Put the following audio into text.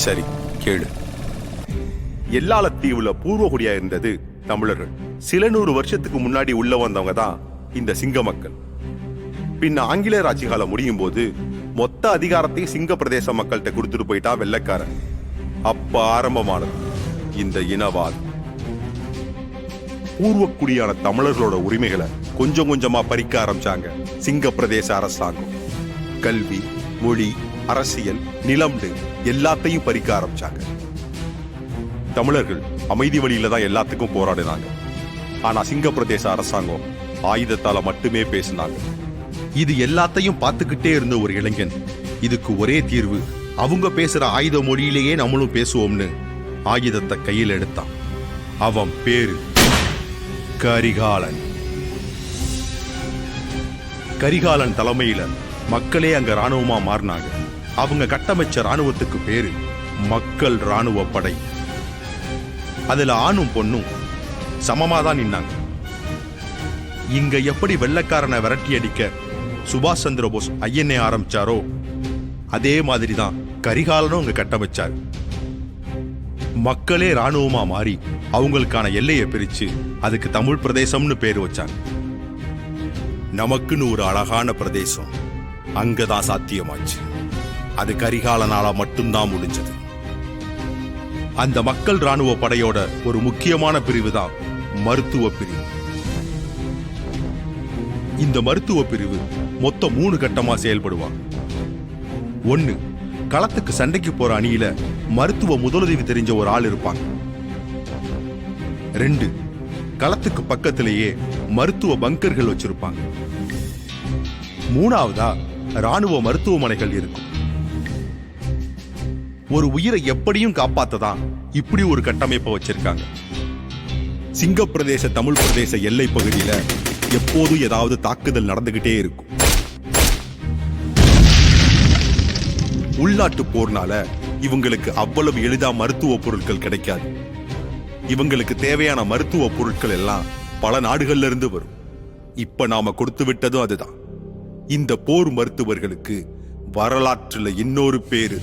சரி, கேளு. எல்லாளத்தீவுல பூர்வகுடியா இருந்தது தமிழர்கள். சில 100 வருஷத்துக்கு முன்னாடி உள்ள வந்தவங்க தான் இந்த சிங்க மக்கள். பின்ன ஆங்கிலேயர் ஆட்சி காலம் முடியும் போது மொத்த அதிகாரத்தையும் சிங்க பிரதேச மக்கள்கிட்ட கொடுத்துட்டு போயிட்டா வெள்ளைக்காரன். அப்ப ஆரம்பமானது இந்த இனவாதம். பூர்வக்குடியான தமிழர்களோட உரிமைகளை கொஞ்சம் கொஞ்சமா பறிக்க ஆரம்பிச்சாங்க சிங்க பிரதேச அரசாங்கம். கல்வி, மொழி, அரசியல், நிலம்னு எல்லாத்தையும் பறிக்க ஆரம்பிச்சாங்க. தமிழர்கள் அமைதி வழியில தான் எல்லாத்துக்கும் போராடினாங்க. ஆனா சிங்க பிரதேச அரசாங்கம் ஆயுதத்தால மட்டுமே பேசினாங்க. இது எல்லாத்தையும் பார்த்துக்கிட்டே இருந்த ஒரு இளைஞன், இதுக்கு ஒரே தீர்வு, அவங்க பேசுற ஆயுத மொழியிலேயே நம்மளும் பேசுவோம்னு ஆயுதத்தை கையில் எடுத்தான். அவன் பேரு கரிகாலன். கரிகாலன் தலைமையில மக்களே அங்க ராணுவமா மாறினாங்க. அவங்க கட்டமைச்ச ராணுவத்துக்கு பேரு மக்கள் ராணுவ படை. அதுல ஆணும் பொண்ணும் சமமாதான் நின்னாங்க. இங்க எப்படி வெள்ளைக்காரனை விரட்டி அடிக்க சுபாஷ் சந்திர போஸ் ஐஎன்ஏ ஆரம்பிச்சாரோ அதே மாதிரிதான் கரிகாலனும் அங்க கட்டமைச்சாரு. மக்களே ராணுவமா மாறி அவங்களுக்கான எல்லையை பிரிச்சு அதுக்கு தமிழ் பிரதேசம்னு பேரு வச்சாங்க. நமக்குன்னு ஒரு அழகான பிரதேசம் அங்கதான் சாத்தியமாச்சு. அது கரிகாலனால மட்டும்தான் முடிஞ்சது. அந்த மக்கள் ராணுவ படையோட ஒரு முக்கியமான பிரிவு தான் மருத்துவ பிரிவு. இந்த மருத்துவ பிரிவு மொத்தம் 3 கட்டமா செயல்படுவாங்க. 1, களத்துக்கு சண்டைக்கு போற அணியில மருத்துவ முதலுதவி தெரிஞ்ச ஒரு ஆள் இருப்பாங்க. 2, களத்துக்கு பக்கத்திலேயே மருத்துவ பங்கர்கள் வச்சிருப்பாங்க. 3ஆவதா ராணுவ மருத்துவமனைகள் இருக்கும். ஒரு உயிரை எப்படியும் காப்பாத்ததான் இப்படி ஒரு கட்டமைப்பை வச்சிருக்காங்க. சிங்க பிரதேச தமிழ் பிரதேச எல்லை பகுதியில எப்போதும் ஏதாவது தாக்குதல் நடந்துகிட்டே இருக்கும். உள்நாட்டு போர்னால இவங்களுக்கு அவ்வளவு எளிதா மருத்துவ பொருட்கள் கிடைக்காது. இவங்களுக்கு தேவையான மருத்துவ பொருட்கள் எல்லாம் பல நாடுகள்ல இருந்து வரும். இப்ப நாம கொடுத்து விட்டதும் அதுதான். இந்த போர் மருத்துவர்களுக்கு வரலாற்றுல இன்னொரு பேரு